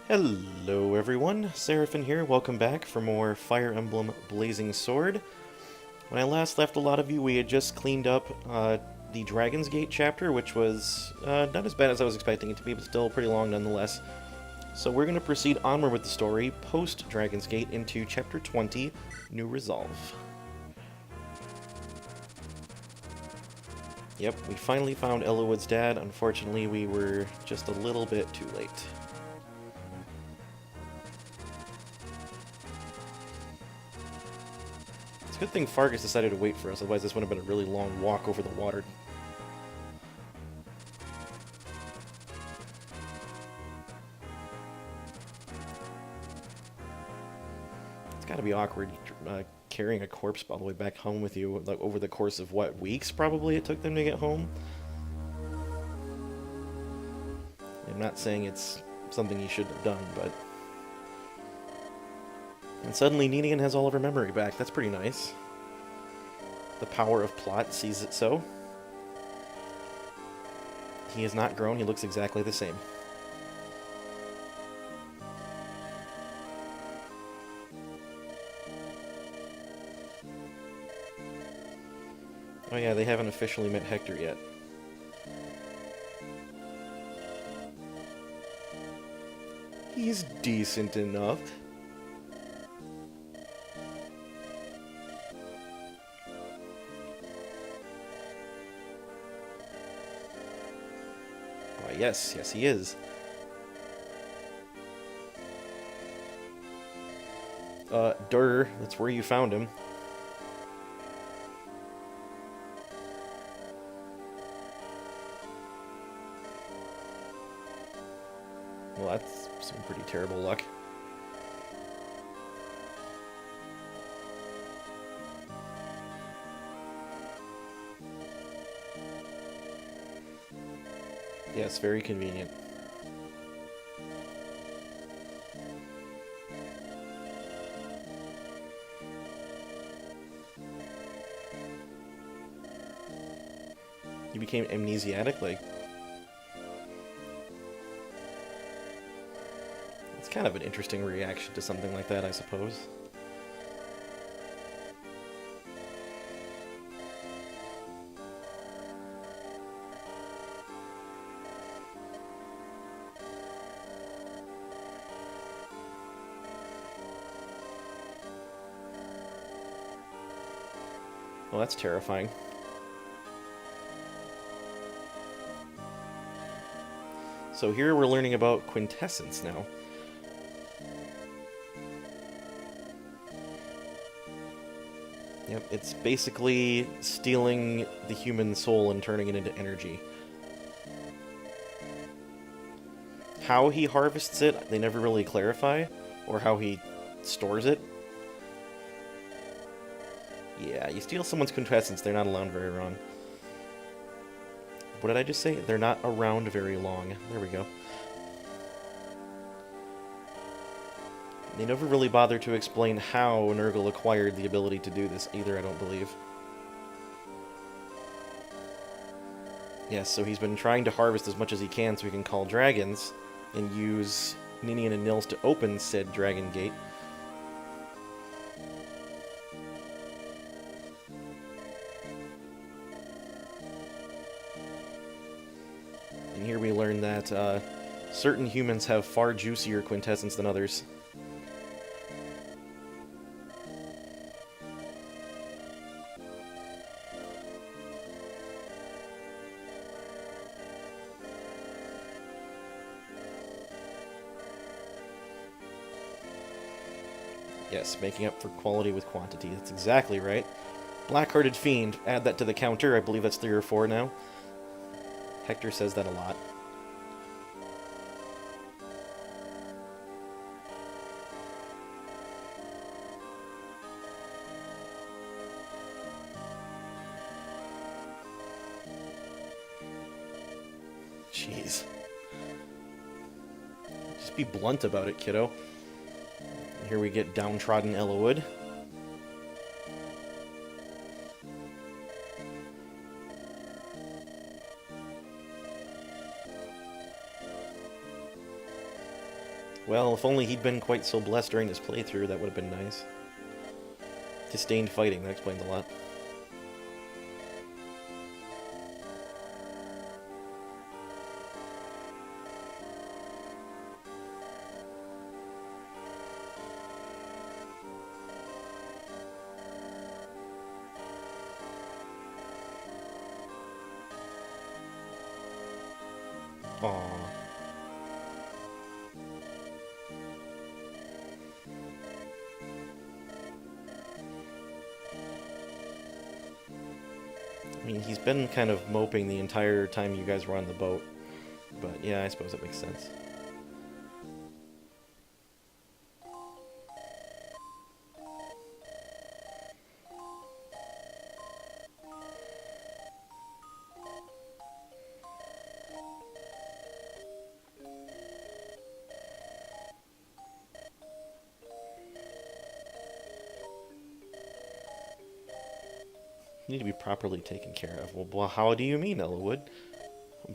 Hello everyone, Seraphin here, welcome back for more Fire Emblem Blazing Sword. When I last left a lot of you, we had just cleaned up the Dragon's Gate chapter, which was not as bad as I was expecting it to be, but still pretty long nonetheless. So we're going to proceed onward with the story, post-Dragon's Gate, into Chapter 20, New Resolve. Yep, we finally found Ellawood's dad. Unfortunately, we were just a little bit too late. It's a good thing Fargus decided to wait for us, otherwise this would have been a really long walk over the water. It's gotta be awkward carrying a corpse all the way back home with you, like over the course of what, weeks probably it took them to get home? I'm not saying it's something you should have done, but... And suddenly Ninian has all of her memory back, that's pretty nice. The power of plot sees it so. He has not grown, he looks exactly the same. Oh yeah, they haven't officially met Hector yet. He's decent enough. Why, yes, he is. That's where you found him. Well, that's some pretty terrible luck. Yes, very convenient. You became amnesiac, like... It's kind of an interesting reaction to something like that, I suppose. Well, that's terrifying. So here we're learning about quintessence now. Yep, it's basically stealing the human soul and turning it into energy. How he harvests it, they never really clarify, or how he stores it. Yeah, you steal someone's quintessence, they're not around very long. What did I just say? They're not around very long. There we go. They never really bother to explain how Nurgle acquired the ability to do this either, I don't believe. Yes, so he's been trying to harvest as much as he can so he can call dragons, and use Ninian and Nils to open said Dragon Gate. And here we learn that certain humans have far juicier quintessence than others. Yes, making up for quality with quantity. That's exactly right. Black-hearted fiend. Add that to the counter. I believe that's 3 or 4 now. Hector says that a lot. Jeez. Just be blunt about it, kiddo. Here we get downtrodden Ellawood. Well, if only he'd been quite so blessed during this playthrough, that would have been nice. Disdained fighting, that explains a lot. Aww. I mean, he's been kind of moping the entire time you guys were on the boat. But yeah, I suppose that makes sense. You need to be properly taken care of. Well, how do you mean, Ellawood?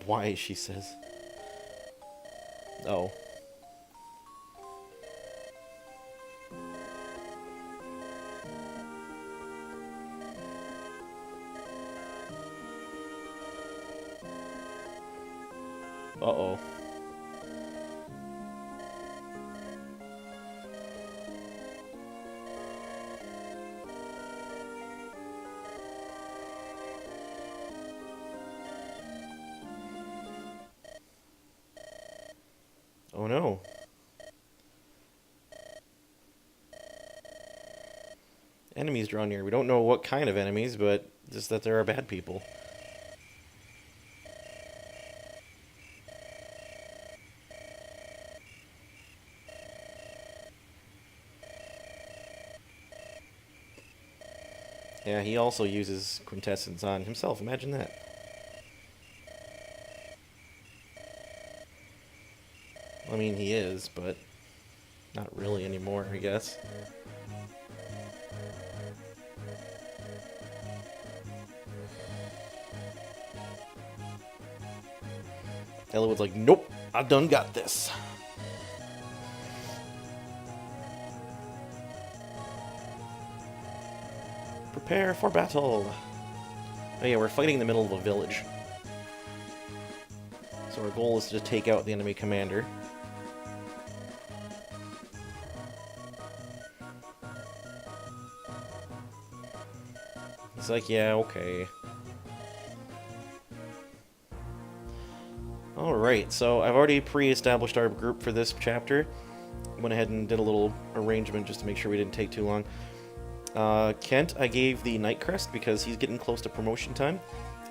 Why, she says. Oh. Uh-oh. Oh no. Enemies drawn near. We don't know what kind of enemies, but just that there are bad people. Yeah, he also uses quintessence on himself. Imagine that. I mean, he is, but not really anymore, I guess. Ellawood's like, nope, I done got this. Prepare for battle. Oh yeah, we're fighting in the middle of a village. So our goal is to take out the enemy commander. He's like, yeah, okay. Alright, so I've already pre-established our group for this chapter. Went ahead and did a little arrangement just to make sure we didn't take too long. Kent, I gave the Knight Crest because he's getting close to promotion time.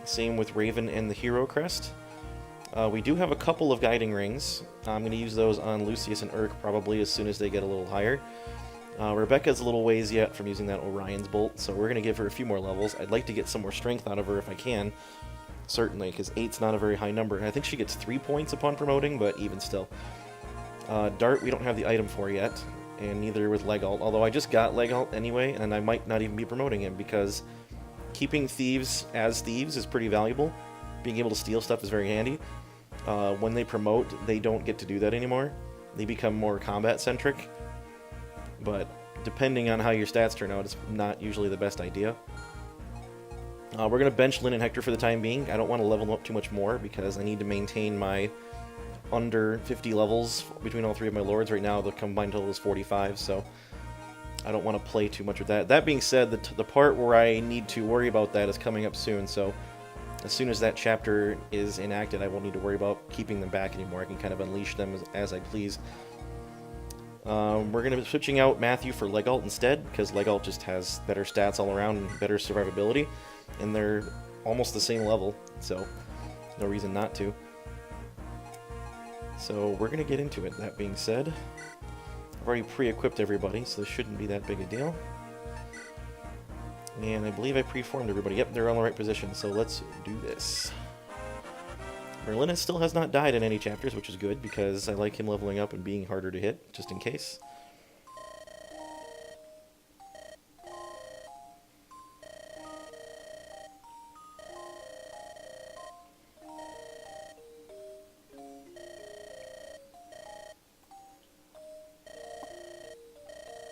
Same with Raven and the Hero Crest. We do have a couple of Guiding Rings. I'm going to use those on Lucius and Urk probably as soon as they get a little higher. Rebecca's a little ways yet from using that Orion's Bolt, so we're going to give her a few more levels. I'd like to get some more strength out of her if I can. Certainly, because 8's not a very high number. And I think she gets 3 points upon promoting, but even still. Dart, we don't have the item for yet, and neither with Legalt. Although I just got Legalt anyway, and I might not even be promoting him, because keeping thieves as thieves is pretty valuable. Being able to steal stuff is very handy. When they promote, they don't get to do that anymore. They become more combat-centric. But depending on how your stats turn out, it's not usually the best idea. We're going to bench Lynn and Hector for the time being. I don't want to level them up too much more because I need to maintain my under 50 levels between all three of my lords. Right now, the combined total is 45, so I don't want to play too much with that. That being said, the part where I need to worry about that is coming up soon, so as soon as that chapter is enacted, I won't need to worry about keeping them back anymore. I can kind of unleash them as I please. We're going to be switching out Matthew for Legalt instead, because Legalt just has better stats all around and better survivability, and they're almost the same level, so no reason not to. So we're going to get into it. That being said, I've already pre-equipped everybody, so this shouldn't be that big a deal. And I believe I pre-formed everybody. Yep, they're all in the right position, so let's do this. Merlin still has not died in any chapters, which is good, because I like him leveling up and being harder to hit, just in case.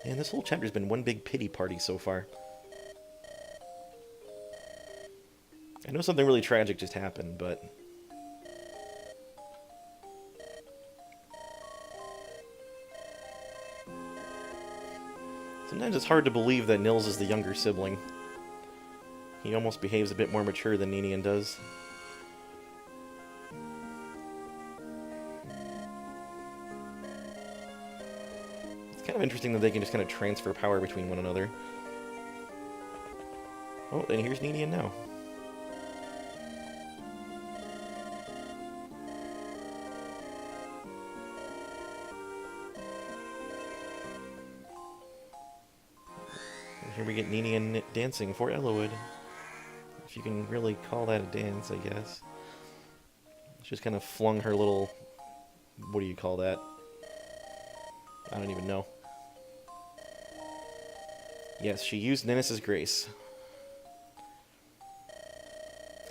And this whole chapter's been one big pity party so far. I know something really tragic just happened, but... sometimes it's hard to believe that Nils is the younger sibling. He almost behaves a bit more mature than Ninian does. It's kind of interesting that they can just kind of transfer power between one another. Oh, and here's Ninian now. Here we get Ninian dancing for Elowood. If you can really call that a dance, I guess. She just kind of flung her little... what do you call that? I don't even know. Yes, she used Ninnis' Grace.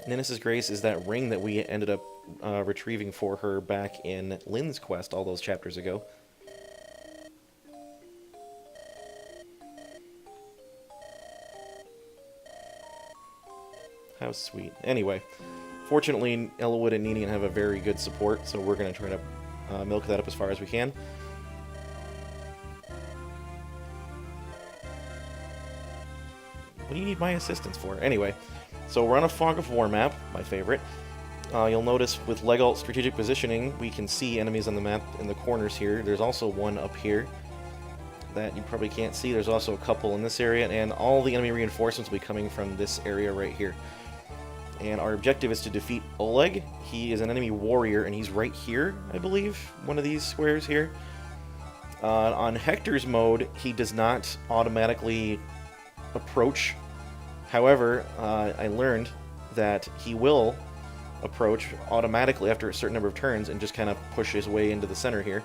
Ninnis' Grace is that ring that we ended up retrieving for her back in Lynn's quest all those chapters ago. How sweet. Anyway, fortunately, Elowood and Ninian have a very good support, so we're going to try to milk that up as far as we can. What do you need my assistance for? Anyway, so we're on a Fog of War map, my favorite. You'll notice with leg alt strategic positioning, we can see enemies on the map in the corners here. There's also one up here that you probably can't see. There's also a couple in this area, and all the enemy reinforcements will be coming from this area right here. And our objective is to defeat Oleg. He is an enemy warrior, and he's right here, I believe, one of these squares here. On Hector's mode, he does not automatically approach. However, I learned that he will approach automatically after a certain number of turns and just kind of push his way into the center here.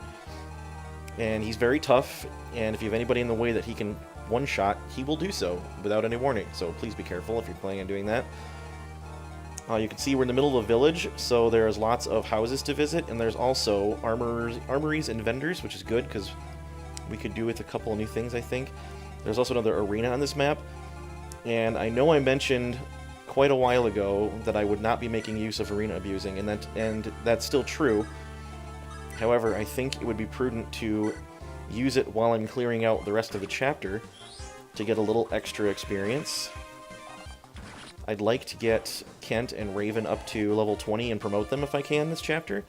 And he's very tough, and if you have anybody in the way that he can one-shot, he will do so without any warning. So please be careful if you're planning on doing that. You can see we're in the middle of a village, so there's lots of houses to visit, and there's also armories and vendors, which is good, because we could do with a couple of new things, I think. There's also another arena on this map, and I know I mentioned quite a while ago that I would not be making use of arena abusing, and that's still true. However, I think it would be prudent to use it while I'm clearing out the rest of the chapter to get a little extra experience. I'd like to get Kent and Raven up to level 20 and promote them if I can this chapter.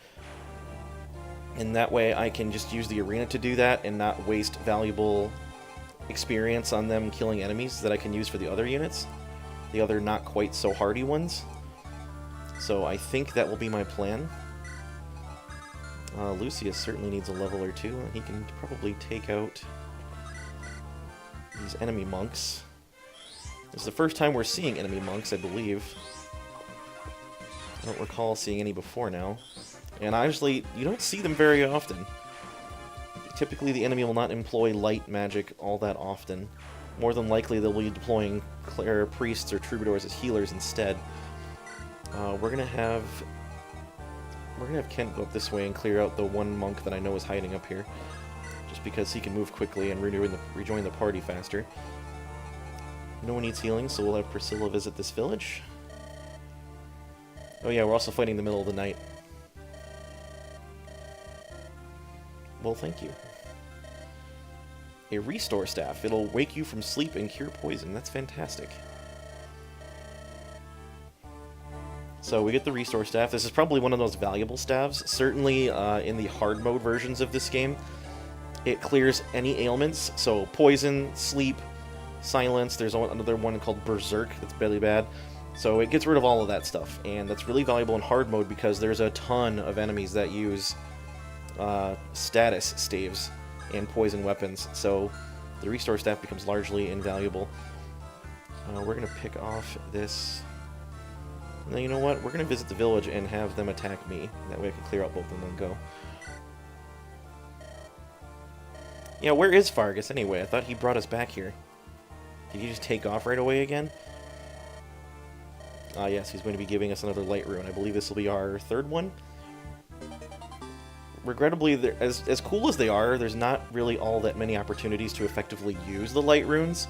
And that way I can just use the arena to do that and not waste valuable experience on them killing enemies that I can use for the other units. The other not quite so hardy ones. So I think that will be my plan. Lucius certainly needs a level or two. He can probably take out these enemy monks. This is the first time we're seeing enemy monks, I believe. I don't recall seeing any before now. And honestly, you don't see them very often. Typically, the enemy will not employ light magic all that often. More than likely, they'll be deploying priests or troubadours as healers instead. We're gonna have Kent go up this way and clear out the one monk that I know is hiding up here, just because he can move quickly and rejoin the party faster. No one needs healing, so we'll have Priscilla visit this village. Oh yeah, we're also fighting in the middle of the night. Well, thank you. A restore staff. It'll wake you from sleep and cure poison. That's fantastic. So we get the restore staff. This is probably one of those valuable staffs. Certainly in the hard mode versions of this game, it clears any ailments. So poison, sleep, silence. There's another one called Berserk that's really bad. So it gets rid of all of that stuff. And that's really valuable in hard mode because there's a ton of enemies that use status staves and poison weapons. So the restore staff becomes largely invaluable. We're going to pick off this... Now, you know what? We're going to visit the village and have them attack me. That way I can clear out both in one go. Yeah, where is Fargus anyway? I thought he brought us back here. Did he just take off right away again? Yes, he's going to be giving us another light rune. I believe this will be our third one. regrettably, as cool as they are, there's not really all that many opportunities to effectively use the light runes.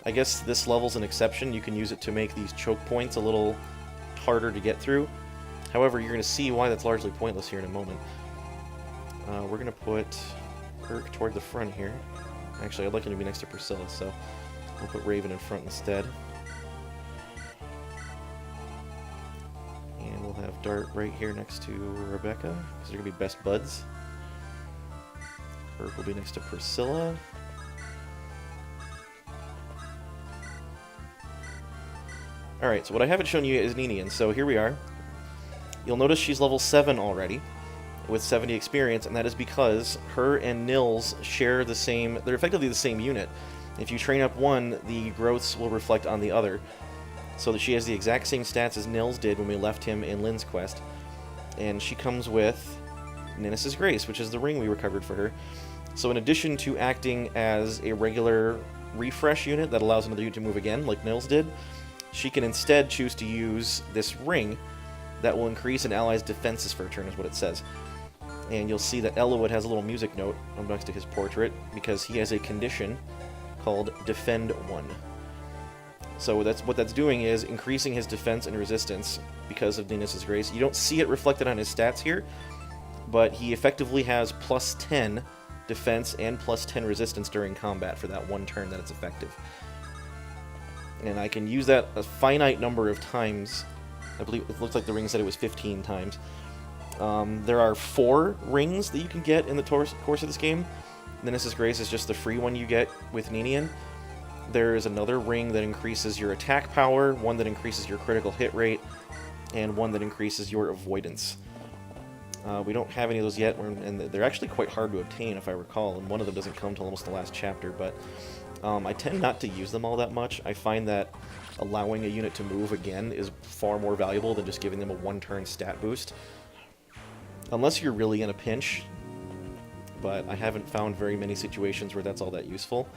I guess this level's an exception. You can use it to make these choke points a little harder to get through. However, you're going to see why that's largely pointless here in a moment. We're going to put Urk toward the front here. Actually, I'd like him to be next to Priscilla, so we'll put Raven in front instead. And we'll have Dart right here next to Rebecca, because they're going to be best buds. Urk will be next to Priscilla. Alright, so what I haven't shown you is Ninian, so here we are. You'll notice she's level 7 already, with 70 experience, and that is because her and Nils share the same... They're effectively the same unit. If you train up one, the growths will reflect on the other. So that she has the exact same stats as Nils did when we left him in Lynn's quest. And she comes with Ninnis' Grace, which is the ring we recovered for her. So in addition to acting as a regular refresh unit that allows another unit to move again, like Nils did, she can instead choose to use this ring that will increase an ally's defenses for a turn, is what it says. And you'll see that Elowood has a little music note next to his portrait, because he has a condition called Defend 1. So what that's doing is increasing his defense and resistance because of Ninnis' Grace. You don't see it reflected on his stats here, but he effectively has plus 10 defense and plus 10 resistance during combat for that one turn that it's effective. And I can use that a finite number of times. I believe it looks like the ring said it was 15 times. There are 4 rings that you can get in the course of this game. Ninnis' Grace is just the free one you get with Ninian. There is another ring that increases your attack power, one that increases your critical hit rate, and one that increases your avoidance. We don't have any of those yet, and they're actually quite hard to obtain, if I recall, and one of them doesn't come until almost the last chapter, but I tend not to use them all that much. I find that allowing a unit to move again is far more valuable than just giving them a one-turn stat boost. Unless you're really in a pinch, but I haven't found very many situations where that's all that useful.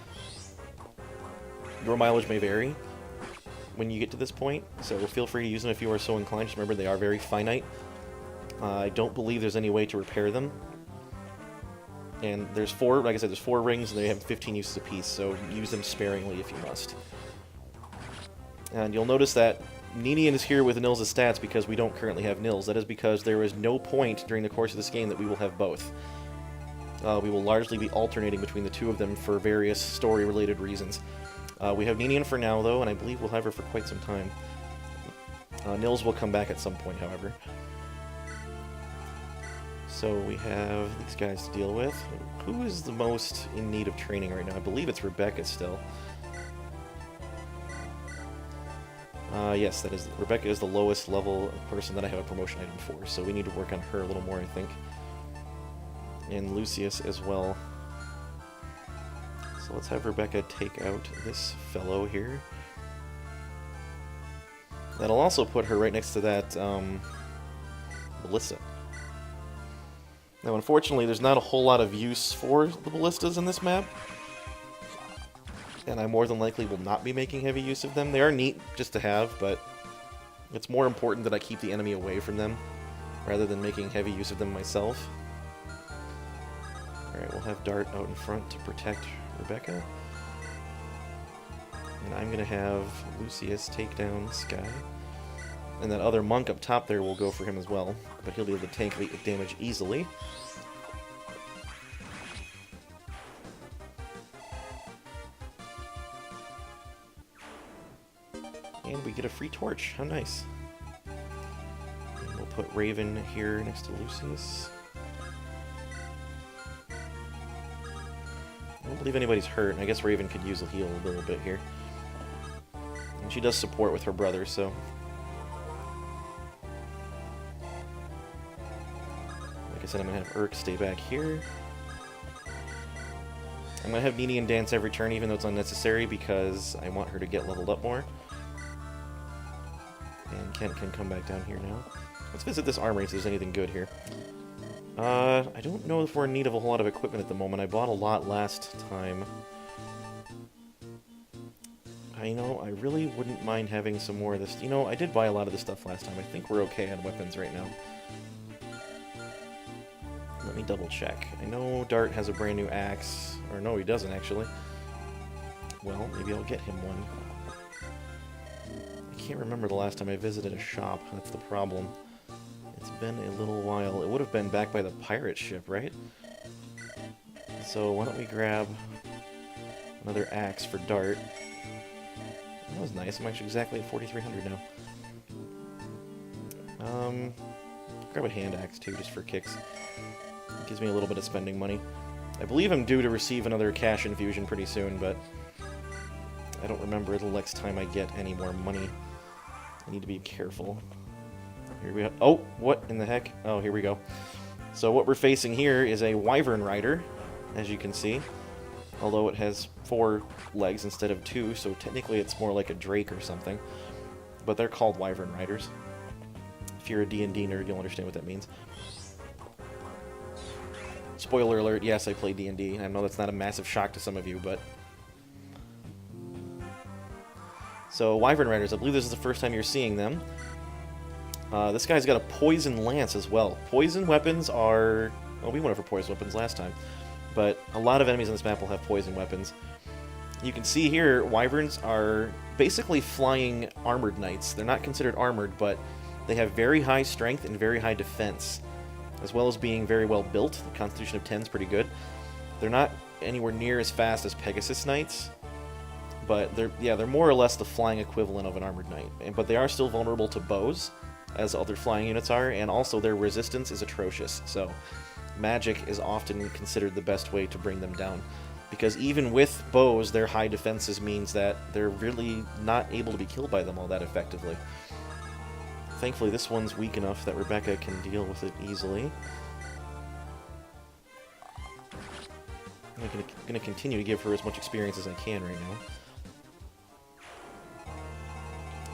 Your mileage may vary when you get to this point, so feel free to use them if you are so inclined. Just remember, they are very finite. I don't believe there's any way to repair them. And there's 4, like I said, there's 4 rings, and they have 15 uses apiece, so use them sparingly if you must. And you'll notice that Ninian is here with Nils' stats because we don't currently have Nils. That is because there is no point during the course of this game that we will have both. We will largely be alternating between the two of them for various story-related reasons. We have Ninian for now, though, and I believe we'll have her for quite some time. Nils will come back at some point, however. So we have these guys to deal with. Who is the most in need of training right now? I believe it's Rebecca still. Yes, that is. Rebecca is the lowest level person that I have a promotion item for, so we need to work on her a little more, I think. And Lucius as well. So let's have Rebecca take out this fellow here. That'll also put her right next to that, Ballista. Now, unfortunately, there's not a whole lot of use for the ballistas in this map. And I more than likely will not be making heavy use of them. They are neat just to have, but it's more important that I keep the enemy away from them, rather than making heavy use of them myself. Alright, we'll have Dart out in front to protect Rebecca. And I'm going to have Lucius take down Skye. And that other monk up top there will go for him as well, but he'll be able to tank damage easily. And we get a free torch. How nice. And we'll put Raven here next to Lucius. I don't believe anybody's hurt, and I guess Raven could use a heal a little bit here. And she does support with her brother, so... Like I said, I'm going to have Urk stay back here. I'm going to have Ninian dance every turn, even though it's unnecessary, because I want her to get leveled up more. And Kent can come back down here now. Let's visit this armory if there's anything good here. I don't know if we're in need of a whole lot of equipment at the moment. I bought a lot last time. I know, I really wouldn't mind having some more of this. You know, I did buy a lot of this stuff last time. I think we're okay on weapons right now. Let me double check. I know Dart has a brand new axe. Or no, he doesn't, actually. Well, maybe I'll get him one. I can't remember the last time I visited a shop. That's the problem. It's been a little while. It would have been back by the pirate ship, right? So why don't we grab another axe for Dart. That was nice. I'm actually exactly at 4,300 now. Grab a hand axe too, just for kicks. It gives me a little bit of spending money. I believe I'm due to receive another cash infusion pretty soon, but I don't remember the next time I get any more money. I need to be careful. Here we go. Oh, what in the heck? Oh, here we go. So what we're facing here is a wyvern rider, as you can see. Although it has 4 legs instead of 2, so technically it's more like a drake or something. But they're called wyvern riders. If you're a D&D nerd, you'll understand what that means. Spoiler alert, yes, I play D&D. I know that's not a massive shock to some of you, but... So, wyvern riders, I believe this is the first time you're seeing them. This guy's got a poison lance as well. Poison weapons are... Well, we went over poison weapons last time. But a lot of enemies on this map will have poison weapons. You can see here, wyverns are basically flying armored knights. They're not considered armored, but they have very high strength and very high defense, as well as being very well built. The Constitution of 10 is pretty good. They're not anywhere near as fast as Pegasus knights, but they're more or less the flying equivalent of an armored knight. But they are still vulnerable to bows, as other flying units are, and also their resistance is atrocious. So magic is often considered the best way to bring them down, because even with bows, their high defenses means that they're really not able to be killed by them all that effectively. Thankfully, this one's weak enough that Rebecca can deal with it easily. I'm going to continue to give her as much experience as I can right now.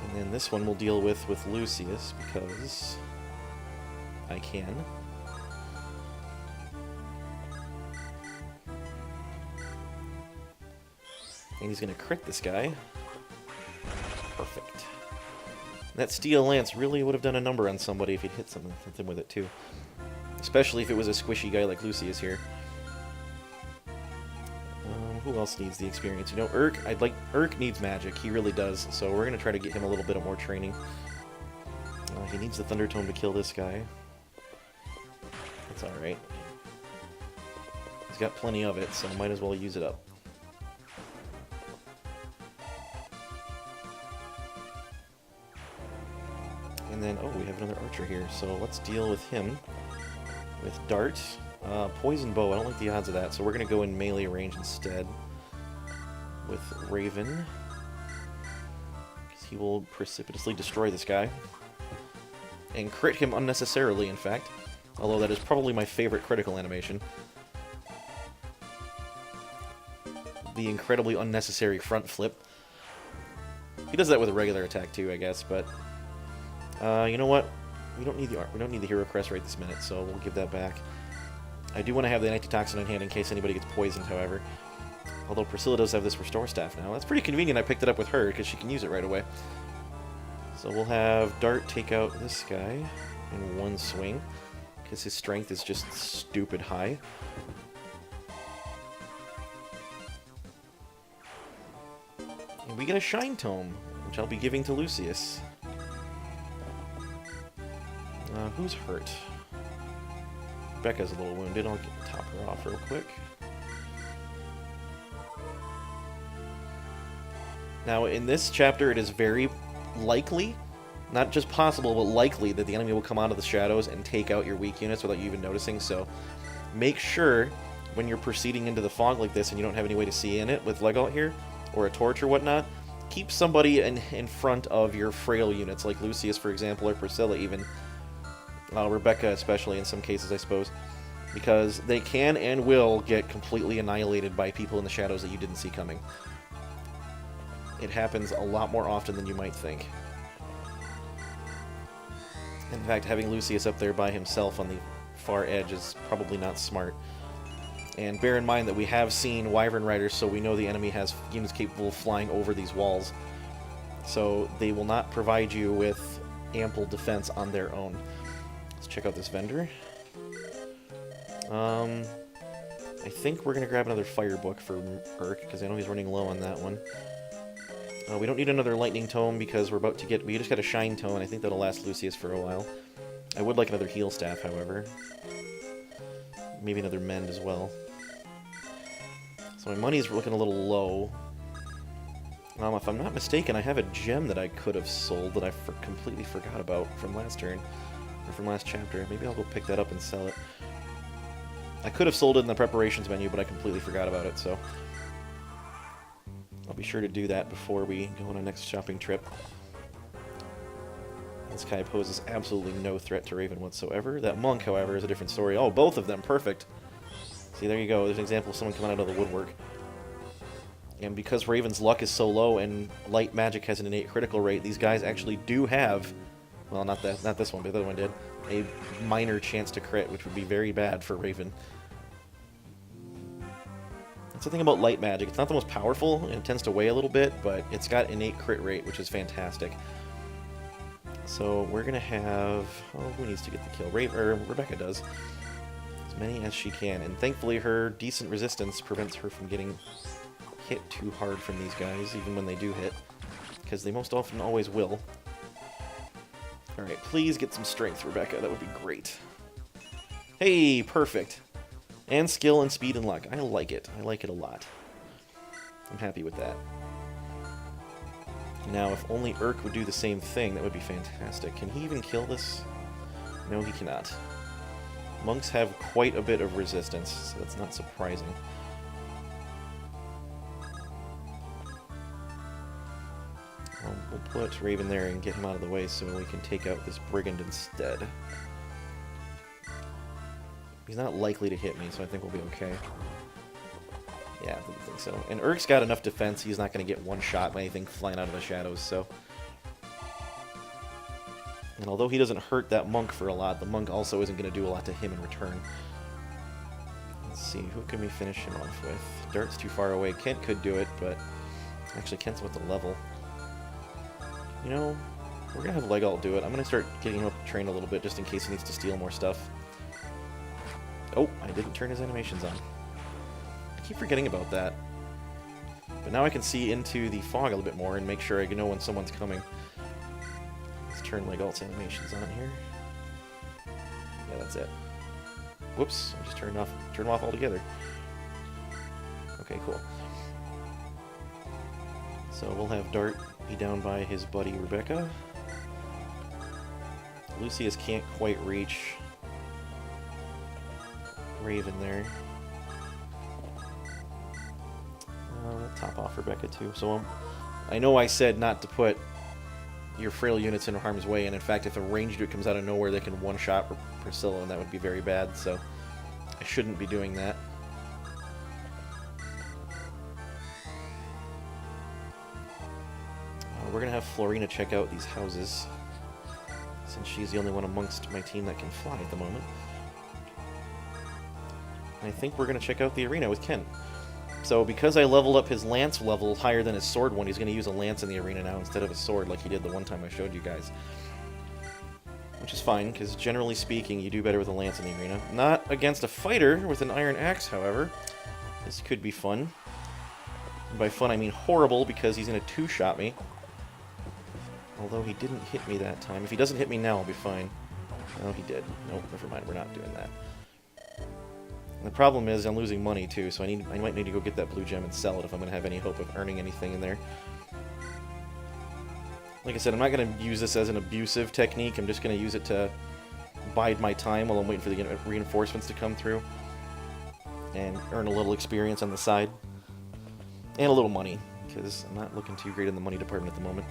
And then this one we'll deal with Lucius, because I can. And he's going to crit this guy. Perfect. That steel lance really would have done a number on somebody if he'd hit something with it too. Especially if it was a squishy guy like Lucius here. Who else needs the experience? You know, Urk needs magic. He really does. So we're going to try to get him a little bit more training. He needs the Thunder Tome to kill this guy. That's alright. He's got plenty of it, so might as well use it up. And then, oh, we have another archer here, so let's deal with him with Dart. Poison Bow, I don't like the odds of that, so we're going to go in melee range instead with Raven, because he will precipitously destroy this guy. And crit him unnecessarily, in fact, although that is probably my favorite critical animation. The incredibly unnecessary front flip. He does that with a regular attack too, I guess, but... you know what? We don't need the hero crest right this minute, so we'll give that back. I do want to have the antitoxin in hand in case anybody gets poisoned, however. Although Priscilla does have this restore staff now. That's pretty convenient I picked it up with her, because she can use it right away. So we'll have Dart take out this guy in one swing, because his strength is just stupid high. And we get a Shine Tome, which I'll be giving to Lucius. Who's hurt? Becca's a little wounded. I'll top her off real quick. Now, in this chapter, it is very likely, not just possible, but likely, that the enemy will come out of the shadows and take out your weak units without you even noticing, so make sure when you're proceeding into the fog like this and you don't have any way to see in it with Legout here, or a torch or whatnot, keep somebody in front of your frail units, like Lucius, for example, or Priscilla even. Rebecca especially in some cases, I suppose, because they can and will get completely annihilated by people in the shadows that you didn't see coming. It happens a lot more often than you might think. In fact, having Lucius up there by himself on the far edge is probably not smart. And bear in mind that we have seen Wyvern Riders, so we know the enemy has units capable of flying over these walls. So they will not provide you with ample defense on their own. Let's check out this vendor. I think we're going to grab another fire book for Urk, because I know he's running low on that one. We don't need another lightning tome because we're about to get... We just got a shine tome, and I think that'll last Lucius for a while. I would like another heal staff, however. Maybe another mend as well. So my money's looking a little low. If I'm not mistaken, I have a gem that I could have sold that I completely forgot about from last turn. Or from last chapter. Maybe I'll go pick that up and sell it. I could have sold it in the preparations menu, but I completely forgot about it, so... I'll be sure to do that before we go on our next shopping trip. This guy poses absolutely no threat to Raven whatsoever. That monk, however, is a different story. Oh, both of them! Perfect! See, there you go. There's an example of someone coming out of the woodwork. And because Raven's luck is so low and light magic has an innate critical rate, these guys actually do have... Well, not this one, but the other one did. A minor chance to crit, which would be very bad for Raven. That's the thing about light magic. It's not the most powerful, and it tends to weigh a little bit, but it's got innate crit rate, which is fantastic. So we're going to have... Oh, who needs to get the kill? Rebecca does. As many as she can. And thankfully her decent resistance prevents her from getting hit too hard from these guys, even when they do hit. Because they most often always will. Alright, please get some strength, Rebecca. That would be great. Hey, perfect. And skill and speed and luck. I like it. I like it a lot. I'm happy with that. Now, if only Urk would do the same thing, that would be fantastic. Can he even kill this? No, he cannot. Monks have quite a bit of resistance, so that's not surprising. We'll put Raven there and get him out of the way so we can take out this brigand instead. He's not likely to hit me, so I think we'll be okay. Yeah, I think so. And Urk's got enough defense, he's not going to get one shot by anything flying out of the shadows, so... And although he doesn't hurt that monk for a lot, the monk also isn't going to do a lot to him in return. Let's see, who can we finish him off with? Dart's too far away. Kent could do it, but... Actually, Kent's with the level. You know, we're going to have Legalt do it. I'm going to start getting him up trained a little bit, just in case he needs to steal more stuff. Oh, I didn't turn his animations on. I keep forgetting about that. But now I can see into the fog a little bit more and make sure I know when someone's coming. Let's turn Legalt's animations on here. Yeah, that's it. Whoops, I just turned them off altogether. Okay, cool. So we'll have Dart be down by his buddy Rebecca. Lucius can't quite reach Raven there. Top off Rebecca too. So I know I said not to put your frail units in harm's way, and in fact if a ranged unit comes out of nowhere they can one-shot Priscilla, and that would be very bad, so I shouldn't be doing that. We're going to have Florina check out these houses, since she's the only one amongst my team that can fly at the moment. And I think we're going to check out the arena with Kent. So because I leveled up his lance level higher than his sword one, he's going to use a lance in the arena now instead of a sword like he did the one time I showed you guys. Which is fine, because generally speaking, you do better with a lance in the arena. Not against a fighter with an iron axe, however. This could be fun. And by fun, I mean horrible, because he's going to two-shot me. Although he didn't hit me that time. If he doesn't hit me now, I'll be fine. No, he did. Nope, never mind. We're not doing that. And the problem is I'm losing money, too, so I might need to go get that blue gem and sell it if I'm going to have any hope of earning anything in there. Like I said, I'm not going to use this as an abusive technique. I'm just going to use it to bide my time while I'm waiting for the reinforcements to come through. And earn a little experience on the side. And a little money, because I'm not looking too great in the money department at the moment.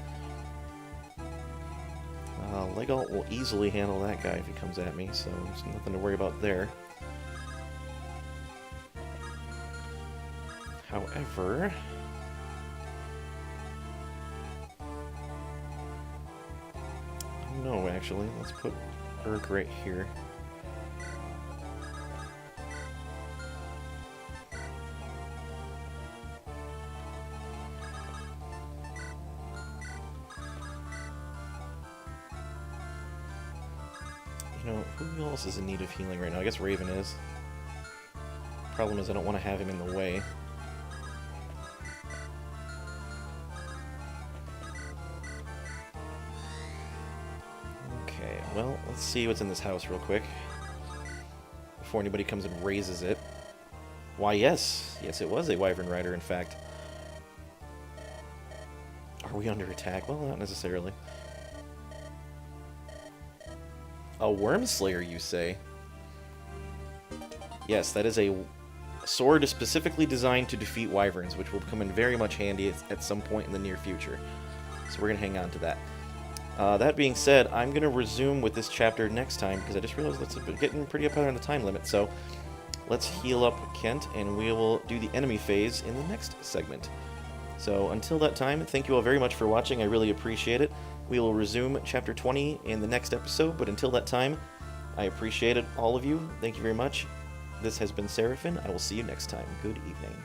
Legalt will easily handle that guy if he comes at me, so there's nothing to worry about there. However... No, actually, let's put Urk right here. You know, who else is in need of healing right now? I guess Raven is. Problem is I don't want to have him in the way. Okay, well, let's see what's in this house real quick. Before anybody comes and raises it. Why, yes. Yes, it was a Wyvern Rider, in fact. Are we under attack? Well, not necessarily. A Worm Slayer, you say? Yes, that is a sword specifically designed to defeat wyverns, which will come in very much handy at some point in the near future. So we're going to hang on to that. That being said, I'm going to resume with this chapter next time, because I just realized that's getting pretty up on the time limit. So let's heal up Kent, and we will do the enemy phase in the next segment. So until that time, thank you all very much for watching. I really appreciate it. We will resume Chapter 20 in the next episode, but until that time, I appreciate it, all of you. Thank you very much. This has been Seraphin. I will see you next time. Good evening.